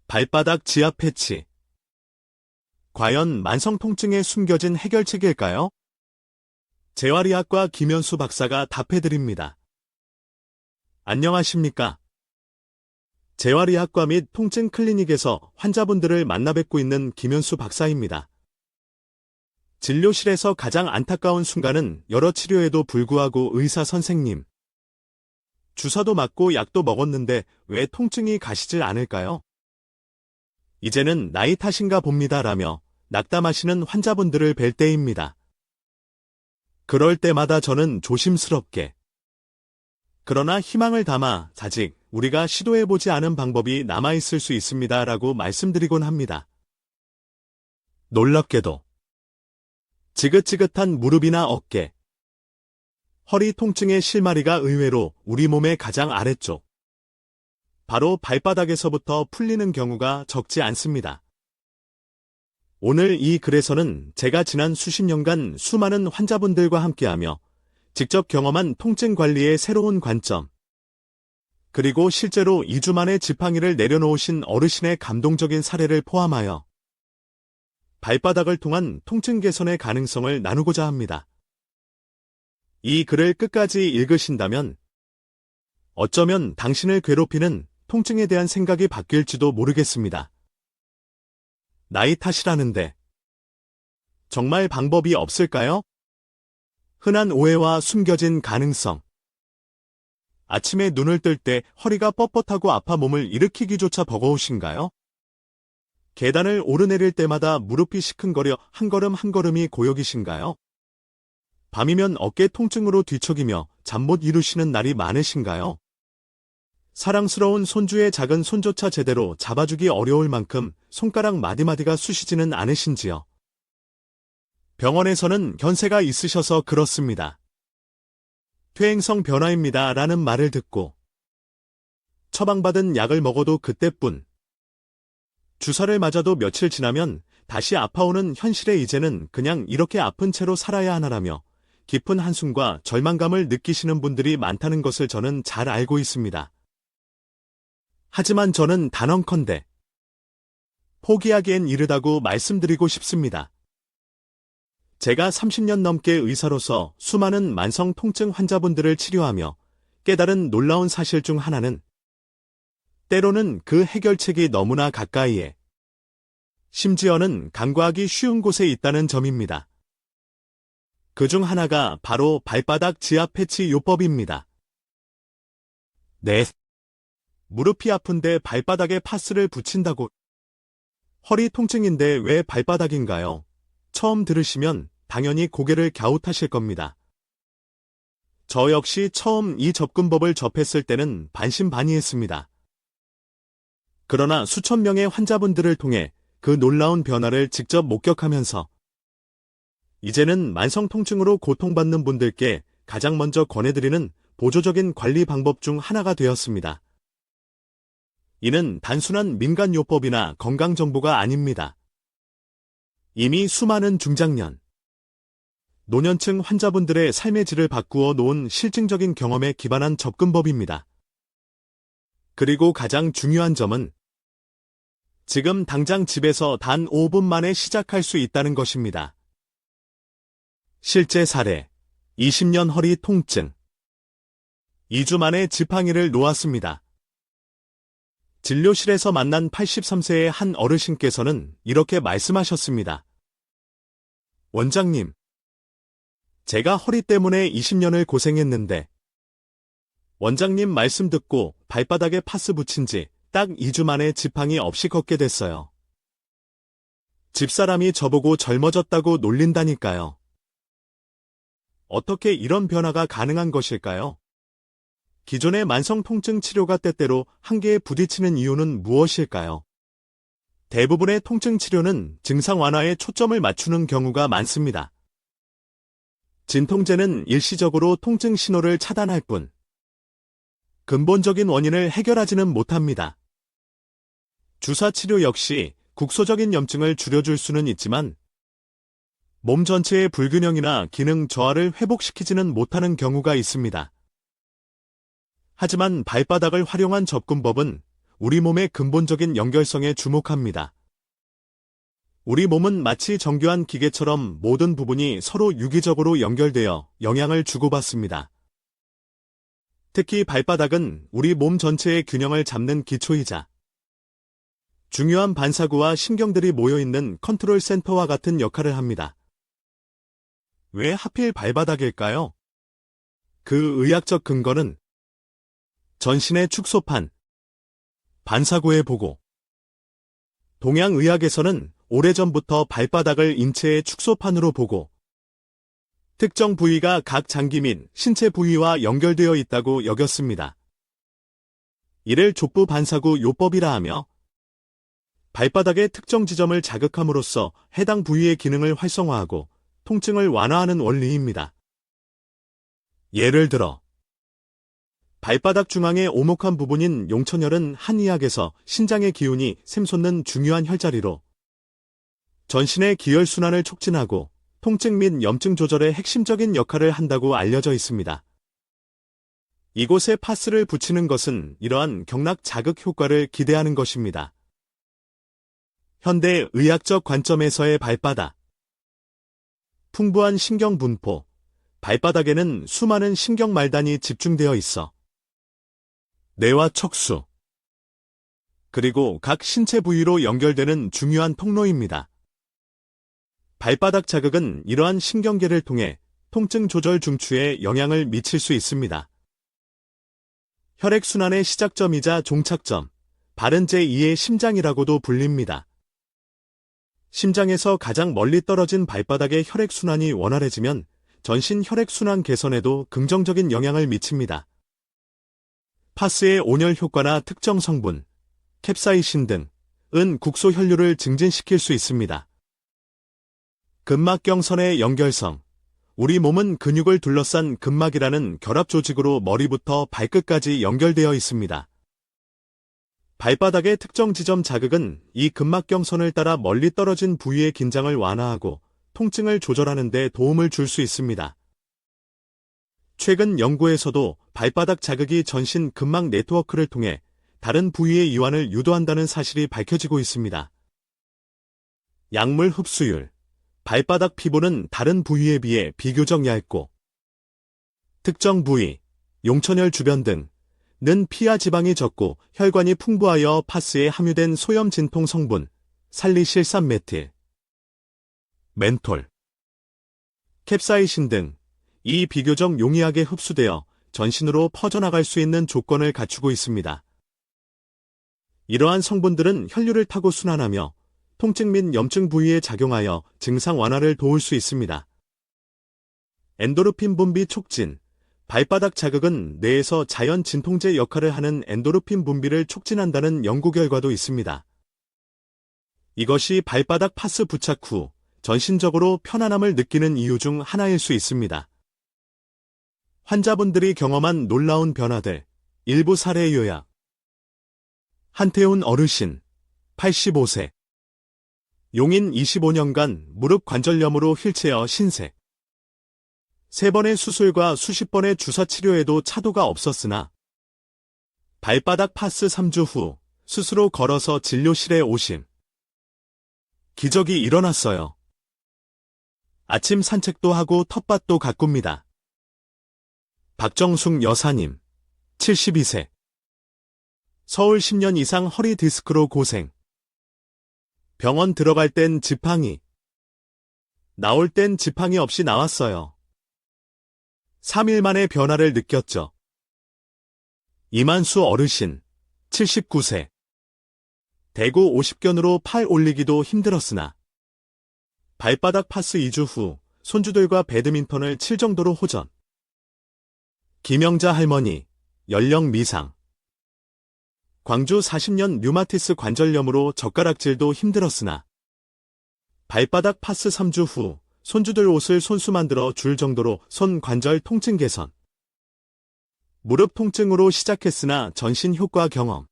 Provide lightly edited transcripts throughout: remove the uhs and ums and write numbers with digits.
발바닥 지압 패치. 과연 만성 통증에 숨겨진 해결책일까요? 재활의학과 김현수 박사가 답해드립니다. 안녕하십니까? 재활의학과 및 통증 클리닉에서 환자분들을 만나 뵙고 있는 김현수 박사입니다. 진료실에서 가장 안타까운 순간은 여러 치료에도 불구하고 의사 선생님, 주사도 맞고 약도 먹었는데 왜 통증이 가시질 않을까요? 이제는 나이 탓인가 봅니다 라며 낙담하시는 환자분들을 뵐 때입니다. 그럴 때마다 저는 조심스럽게, 그러나 희망을 담아 아직 우리가 시도해보지 않은 방법이 남아있을 수 있습니다 라고 말씀드리곤 합니다. 놀랍게도 지긋지긋한 무릎이나 어깨, 허리 통증의 실마리가 의외로 우리 몸의 가장 아래쪽, 바로 발바닥에서부터 풀리는 경우가 적지 않습니다. 오늘 이 글에서는 제가 지난 수십 년간 수많은 환자분들과 함께하며 직접 경험한 통증 관리의 새로운 관점, 그리고 실제로 2주 만에 지팡이를 내려놓으신 어르신의 감동적인 사례를 포함하여 발바닥을 통한 통증 개선의 가능성을 나누고자 합니다. 이 글을 끝까지 읽으신다면 어쩌면 당신을 괴롭히는 통증에 대한 생각이 바뀔지도 모르겠습니다. 나이 탓이라는데 정말 방법이 없을까요? 흔한 오해와 숨겨진 가능성. 아침에 눈을 뜰 때 허리가 뻣뻣하고 아파 몸을 일으키기조차 버거우신가요? 계단을 오르내릴 때마다 무릎이 시큰거려 한 걸음 한 걸음이 고역이신가요? 밤이면 어깨 통증으로 뒤척이며 잠 못 이루시는 날이 많으신가요? 사랑스러운 손주의 작은 손조차 제대로 잡아주기 어려울 만큼 손가락 마디마디가 쑤시지는 않으신지요? 병원에서는 연세가 있으셔서 그렇습니다. 퇴행성 변화입니다 라는 말을 듣고 처방받은 약을 먹어도 그때뿐, 주사를 맞아도 며칠 지나면 다시 아파오는 현실에 이제는 그냥 이렇게 아픈 채로 살아야 하나라며 깊은 한숨과 절망감을 느끼시는 분들이 많다는 것을 저는 잘 알고 있습니다. 하지만 저는 단언컨대 포기하기엔 이르다고 말씀드리고 싶습니다. 제가 30년 넘게 의사로서 수많은 만성 통증 환자분들을 치료하며 깨달은 놀라운 사실 중 하나는 때로는 그 해결책이 너무나 가까이에, 심지어는 간과하기 쉬운 곳에 있다는 점입니다. 그 중 하나가 바로 발바닥 지압 패치 요법입니다. 네. 무릎이 아픈데 발바닥에 파스를 붙인다고. 허리 통증인데 왜 발바닥인가요? 처음 들으시면 당연히 고개를 갸웃하실 겁니다. 저 역시 처음 이 접근법을 접했을 때는 반신반의했습니다. 그러나 수천 명의 환자분들을 통해 그 놀라운 변화를 직접 목격하면서 이제는 만성 통증으로 고통받는 분들께 가장 먼저 권해드리는 보조적인 관리 방법 중 하나가 되었습니다. 이는 단순한 민간요법이나 건강정보가 아닙니다. 이미 수많은 중장년, 노년층 환자분들의 삶의 질을 바꾸어 놓은 실증적인 경험에 기반한 접근법입니다. 그리고 가장 중요한 점은 지금 당장 집에서 단 5분 만에 시작할 수 있다는 것입니다. 실제 사례, 20년 허리 통증. 2주 만에 지팡이를 놓았습니다. 진료실에서 만난 83세의 한 어르신께서는 이렇게 말씀하셨습니다. 원장님, 제가 허리 때문에 20년을 고생했는데 원장님 말씀 듣고 발바닥에 파스 붙인 지 딱 2주 만에 지팡이 없이 걷게 됐어요. 집사람이 저보고 젊어졌다고 놀린다니까요. 어떻게 이런 변화가 가능한 것일까요? 기존의 만성 통증 치료가 때때로 한계에 부딪히는 이유는 무엇일까요? 대부분의 통증 치료는 증상 완화에 초점을 맞추는 경우가 많습니다. 진통제는 일시적으로 통증 신호를 차단할 뿐 근본적인 원인을 해결하지는 못합니다. 주사 치료 역시 국소적인 염증을 줄여줄 수는 있지만 몸 전체의 불균형이나 기능 저하를 회복시키지는 못하는 경우가 있습니다. 하지만 발바닥을 활용한 접근법은 우리 몸의 근본적인 연결성에 주목합니다. 우리 몸은 마치 정교한 기계처럼 모든 부분이 서로 유기적으로 연결되어 영향을 주고받습니다. 특히 발바닥은 우리 몸 전체의 균형을 잡는 기초이자 중요한 반사구와 신경들이 모여있는 컨트롤 센터와 같은 역할을 합니다. 왜 하필 발바닥일까요? 그 의학적 근거는 전신의 축소판, 반사구의 보고. 동양의학에서는 오래전부터 발바닥을 인체의 축소판으로 보고 특정 부위가 각 장기 및 신체 부위와 연결되어 있다고 여겼습니다. 이를 족부 반사구 요법이라 하며 발바닥의 특정 지점을 자극함으로써 해당 부위의 기능을 활성화하고 통증을 완화하는 원리입니다. 예를 들어 발바닥 중앙의 오목한 부분인 용천혈은 한의학에서 신장의 기운이 샘솟는 중요한 혈자리로 전신의 기혈순환을 촉진하고 통증 및 염증 조절에 핵심적인 역할을 한다고 알려져 있습니다. 이곳에 파스를 붙이는 것은 이러한 경락 자극 효과를 기대하는 것입니다. 현대 의학적 관점에서의 발바닥. 풍부한 신경 분포. 발바닥에는 수많은 신경 말단이 집중되어 있어 뇌와 척수, 그리고 각 신체 부위로 연결되는 중요한 통로입니다. 발바닥 자극은 이러한 신경계를 통해 통증 조절 중추에 영향을 미칠 수 있습니다. 혈액순환의 시작점이자 종착점, 바른 제2의 심장이라고도 불립니다. 심장에서 가장 멀리 떨어진 발바닥의 혈액순환이 원활해지면 전신 혈액순환 개선에도 긍정적인 영향을 미칩니다. 파스의 온열 효과나 특정 성분, 캡사이신 등은 국소 혈류를 증진시킬 수 있습니다. 근막경선의 연결성. 우리 몸은 근육을 둘러싼 근막이라는 결합 조직으로 머리부터 발끝까지 연결되어 있습니다. 발바닥의 특정 지점 자극은 이 근막경선을 따라 멀리 떨어진 부위의 긴장을 완화하고 통증을 조절하는 데 도움을 줄 수 있습니다. 최근 연구에서도 발바닥 자극이 전신 근막 네트워크를 통해 다른 부위의 이완을 유도한다는 사실이 밝혀지고 있습니다. 약물 흡수율. 발바닥 피부는 다른 부위에 비해 비교적 얇고 특정 부위, 용천혈 주변 등는 피하 지방이 적고 혈관이 풍부하여 파스에 함유된 소염 진통 성분, 살리실산 메틸, 멘톨, 캡사이신 등이 비교적 용이하게 흡수되어 전신으로 퍼져나갈 수 있는 조건을 갖추고 있습니다. 이러한 성분들은 혈류를 타고 순환하며 통증 및 염증 부위에 작용하여 증상 완화를 도울 수 있습니다. 엔도르핀 분비 촉진. 발바닥 자극은 뇌에서 자연 진통제 역할을 하는 엔도르핀 분비를 촉진한다는 연구 결과도 있습니다. 이것이 발바닥 파스 부착 후 전신적으로 편안함을 느끼는 이유 중 하나일 수 있습니다. 환자분들이 경험한 놀라운 변화들. 일부 사례 요약. 한태훈 어르신, 85세. 용인 25년간 무릎 관절염으로 휠체어 신세. 3번의 수술과 수십 번의 주사 치료에도 차도가 없었으나 발바닥 파스 3주 후 스스로 걸어서 진료실에 오심. 기적이 일어났어요. 아침 산책도 하고 텃밭도 가꿉니다. 박정숙 여사님, 72세. 서울 10년 이상 허리 디스크로 고생. 병원 들어갈 땐 지팡이, 나올 땐 지팡이 없이 나왔어요. 3일 만에 변화를 느꼈죠. 이만수 어르신, 79세. 대구 50견으로 팔 올리기도 힘들었으나 발바닥 파스 2주 후 손주들과 배드민턴을 칠 정도로 호전. 김영자 할머니, 연령 미상. 광주 40년 류마티스 관절염으로 젓가락질도 힘들었으나 발바닥 파스 3주 후 손주들 옷을 손수 만들어 줄 정도로 손 관절 통증 개선. 무릎 통증으로 시작했으나 전신 효과 경험.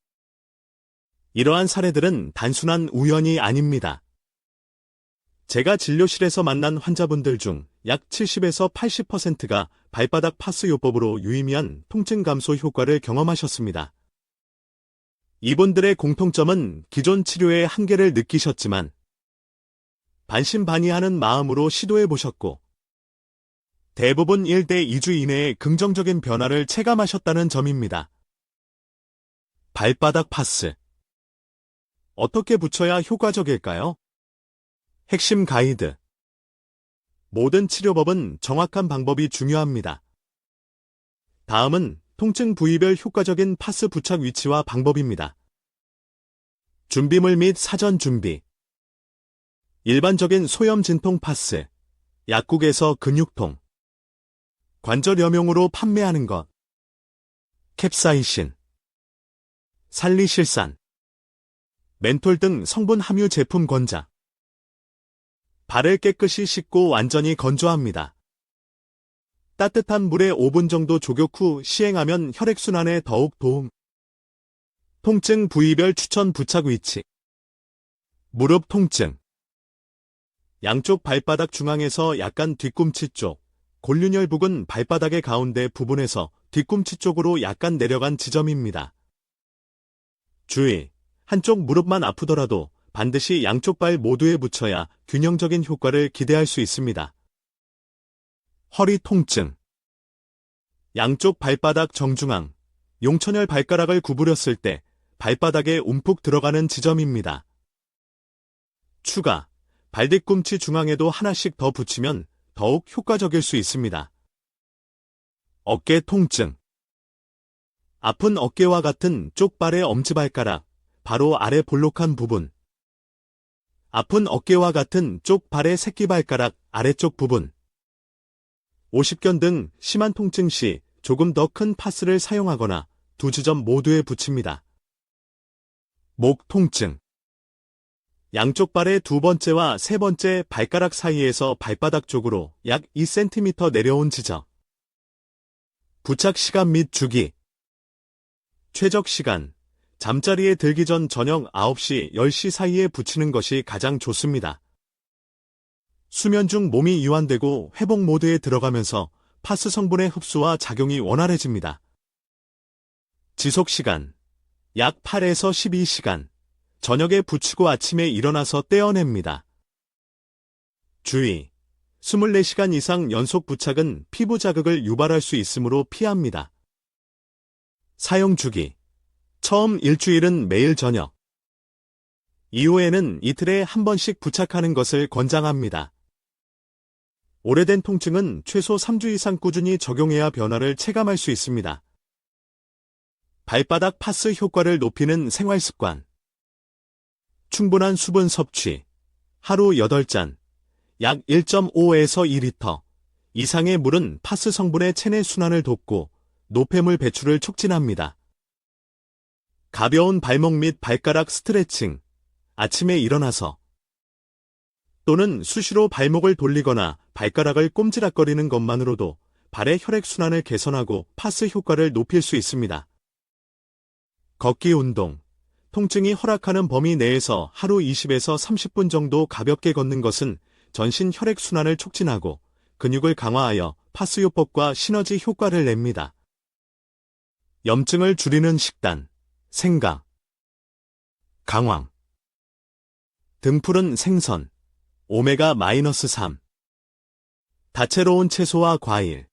이러한 사례들은 단순한 우연이 아닙니다. 제가 진료실에서 만난 환자분들 중 약 70에서 80%가 발바닥 파스 요법으로 유의미한 통증 감소 효과를 경험하셨습니다. 이분들의 공통점은 기존 치료의 한계를 느끼셨지만 반신반의하는 마음으로 시도해 보셨고 대부분 1대 2주 이내에 긍정적인 변화를 체감하셨다는 점입니다. 발바닥 파스. 어떻게 붙여야 효과적일까요? 핵심 가이드. 모든 치료법은 정확한 방법이 중요합니다. 다음은 통증 부위별 효과적인 파스 부착 위치와 방법입니다. 준비물 및 사전 준비. 일반적인 소염 진통 파스, 약국에서 근육통, 관절염용으로 판매하는 것, 캡사이신, 살리실산, 멘톨 등 성분 함유 제품 권장. 발을 깨끗이 씻고 완전히 건조합니다. 따뜻한 물에 5분 정도 조격 후 시행하면 혈액순환에 더욱 도움. 통증 부위별 추천 부착 위치. 무릎 통증. 양쪽 발바닥 중앙에서 약간 뒤꿈치 쪽, 골륜혈 부근 발바닥의 가운데 부분에서 뒤꿈치 쪽으로 약간 내려간 지점입니다. 주의! 한쪽 무릎만 아프더라도 반드시 양쪽 발 모두에 붙여야 균형적인 효과를 기대할 수 있습니다. 허리 통증. 양쪽 발바닥 정중앙, 용천혈 발가락을 구부렸을 때 발바닥에 움푹 들어가는 지점입니다. 추가, 발뒤꿈치 중앙에도 하나씩 더 붙이면 더욱 효과적일 수 있습니다. 어깨 통증. 아픈 어깨와 같은 쪽발의 엄지발가락, 바로 아래 볼록한 부분. 아픈 어깨와 같은 쪽발의 새끼발가락 아래쪽 부분. 오십견 등 심한 통증 시 조금 더 큰 파스를 사용하거나 두 지점 모두에 붙입니다. 목 통증. 양쪽 발의 두 번째와 세 번째 발가락 사이에서 발바닥 쪽으로 약 2cm 내려온 지점. 부착 시간 및 주기. 최적 시간. 잠자리에 들기 전 저녁 9시, 10시 사이에 붙이는 것이 가장 좋습니다. 수면 중 몸이 이완되고 회복 모드에 들어가면서 파스 성분의 흡수와 작용이 원활해집니다. 지속 시간. 약 8에서 12시간. 저녁에 붙이고 아침에 일어나서 떼어냅니다. 주의! 24시간 이상 연속 부착은 피부 자극을 유발할 수 있으므로 피합니다. 사용 주기. 처음 일주일은 매일 저녁. 이후에는 이틀에 한 번씩 부착하는 것을 권장합니다. 오래된 통증은 최소 3주 이상 꾸준히 적용해야 변화를 체감할 수 있습니다. 발바닥 파스 효과를 높이는 생활습관. 충분한 수분 섭취. 하루 8잔, 약 1.5에서 2리터 이상의 물은 파스 성분의 체내 순환을 돕고 노폐물 배출을 촉진합니다. 가벼운 발목 및 발가락 스트레칭. 아침에 일어나서 또는 수시로 발목을 돌리거나 발가락을 꼼지락거리는 것만으로도 발의 혈액순환을 개선하고 파스 효과를 높일 수 있습니다. 걷기 운동. 통증이 허락하는 범위 내에서 하루 20에서 30분 정도 가볍게 걷는 것은 전신 혈액순환을 촉진하고 근육을 강화하여 파스요법과 시너지 효과를 냅니다. 염증을 줄이는 식단. 생강, 강황, 등푸른 생선, 오메가-3, 다채로운 채소와 과일,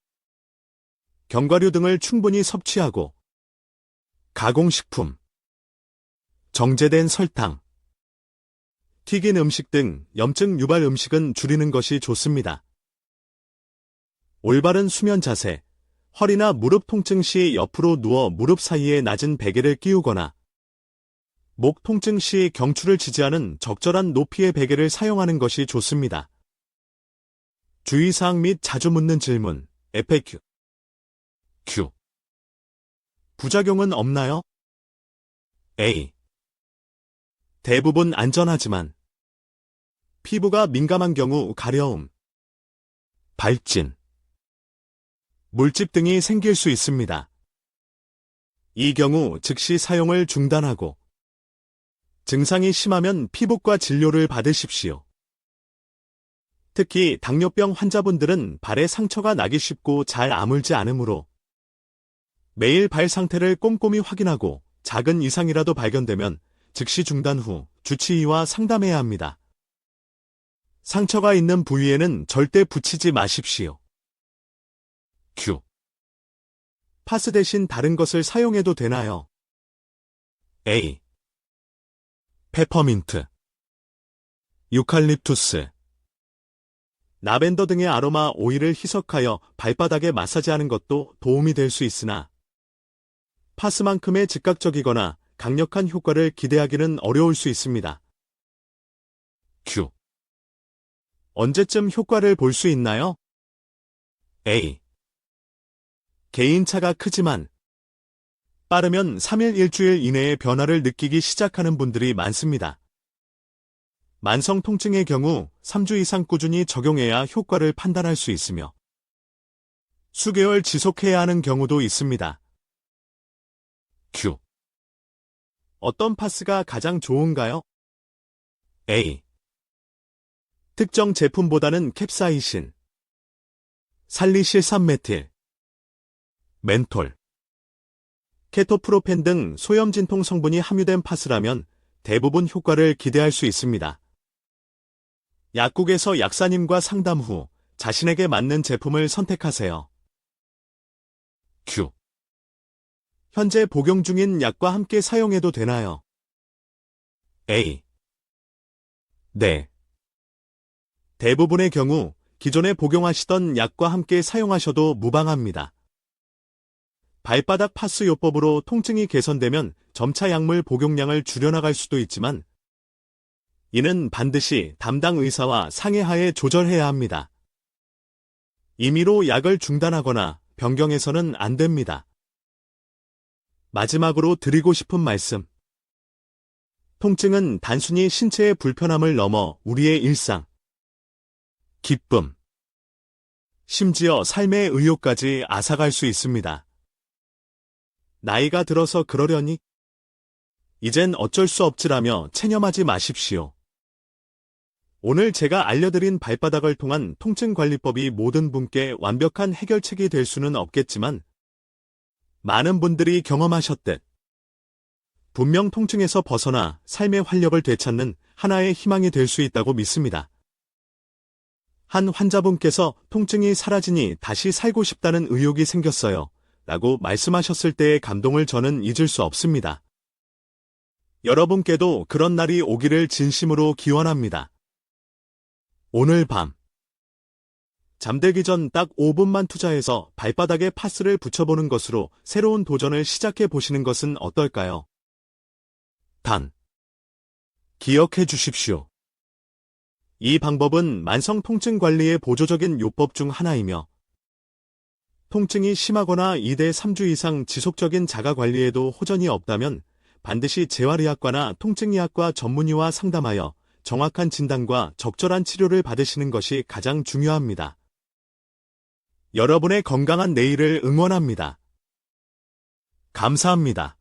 견과류 등을 충분히 섭취하고 가공식품, 정제된 설탕, 튀긴 음식 등 염증 유발 음식은 줄이는 것이 좋습니다. 올바른 수면 자세. 허리나 무릎 통증 시 옆으로 누워 무릎 사이에 낮은 베개를 끼우거나 목 통증 시 경추를 지지하는 적절한 높이의 베개를 사용하는 것이 좋습니다. 주의사항 및 자주 묻는 질문, FAQ. Q. 부작용은 없나요? A. 대부분 안전하지만 피부가 민감한 경우 가려움, 발진, 물집 등이 생길 수 있습니다. 이 경우 즉시 사용을 중단하고 증상이 심하면 피부과 진료를 받으십시오. 특히 당뇨병 환자분들은 발에 상처가 나기 쉽고 잘 아물지 않으므로 매일 발 상태를 꼼꼼히 확인하고 작은 이상이라도 발견되면 즉시 중단 후 주치의와 상담해야 합니다. 상처가 있는 부위에는 절대 붙이지 마십시오. q. 파스 대신 다른 것을 사용해도 되나요? A. 페퍼민트, 유칼립투스, 라벤더 등의 아로마 오일을 희석하여 발바닥에 마사지하는 것도 도움이 될 수 있으나 파스만큼의 즉각적이거나 강력한 효과를 기대하기는 어려울 수 있습니다. Q. 언제쯤 효과를 볼 수 있나요? A. 개인차가 크지만 빠르면 3일 일주일 이내에 변화를 느끼기 시작하는 분들이 많습니다. 만성 통증의 경우 3주 이상 꾸준히 적용해야 효과를 판단할 수 있으며 수개월 지속해야 하는 경우도 있습니다. Q. 어떤 파스가 가장 좋은가요? A. 특정 제품보다는 캡사이신, 살리실산메틸, 멘톨, 케토프로펜 등 소염 진통 성분이 함유된 파스라면 대부분 효과를 기대할 수 있습니다. 약국에서 약사님과 상담 후 자신에게 맞는 제품을 선택하세요. Q. 현재 복용 중인 약과 함께 사용해도 되나요? A. 네. 대부분의 경우 기존에 복용하시던 약과 함께 사용하셔도 무방합니다. 발바닥 파스 요법으로 통증이 개선되면 점차 약물 복용량을 줄여나갈 수도 있지만 이는 반드시 담당 의사와 상의하에 조절해야 합니다. 임의로 약을 중단하거나 변경해서는 안 됩니다. 마지막으로 드리고 싶은 말씀. 통증은 단순히 신체의 불편함을 넘어 우리의 일상, 기쁨, 심지어 삶의 의욕까지 앗아갈 수 있습니다. 나이가 들어서 그러려니? 이젠 어쩔 수 없지라며 체념하지 마십시오. 오늘 제가 알려드린 발바닥을 통한 통증관리법이 모든 분께 완벽한 해결책이 될 수는 없겠지만 많은 분들이 경험하셨듯 분명 통증에서 벗어나 삶의 활력을 되찾는 하나의 희망이 될 수 있다고 믿습니다. 한 환자분께서 통증이 사라지니 다시 살고 싶다는 의욕이 생겼어요. 라고 말씀하셨을 때의 감동을 저는 잊을 수 없습니다. 여러분께도 그런 날이 오기를 진심으로 기원합니다. 오늘 밤 잠들기 전 딱 5분만 투자해서 발바닥에 파스를 붙여보는 것으로 새로운 도전을 시작해 보시는 것은 어떨까요? 단, 기억해 주십시오. 이 방법은 만성 통증 관리의 보조적인 요법 중 하나이며 통증이 심하거나 2대 3주 이상 지속적인 자가 관리에도 호전이 없다면 반드시 재활의학과나 통증의학과 전문의와 상담하여 정확한 진단과 적절한 치료를 받으시는 것이 가장 중요합니다. 여러분의 건강한 내일을 응원합니다. 감사합니다.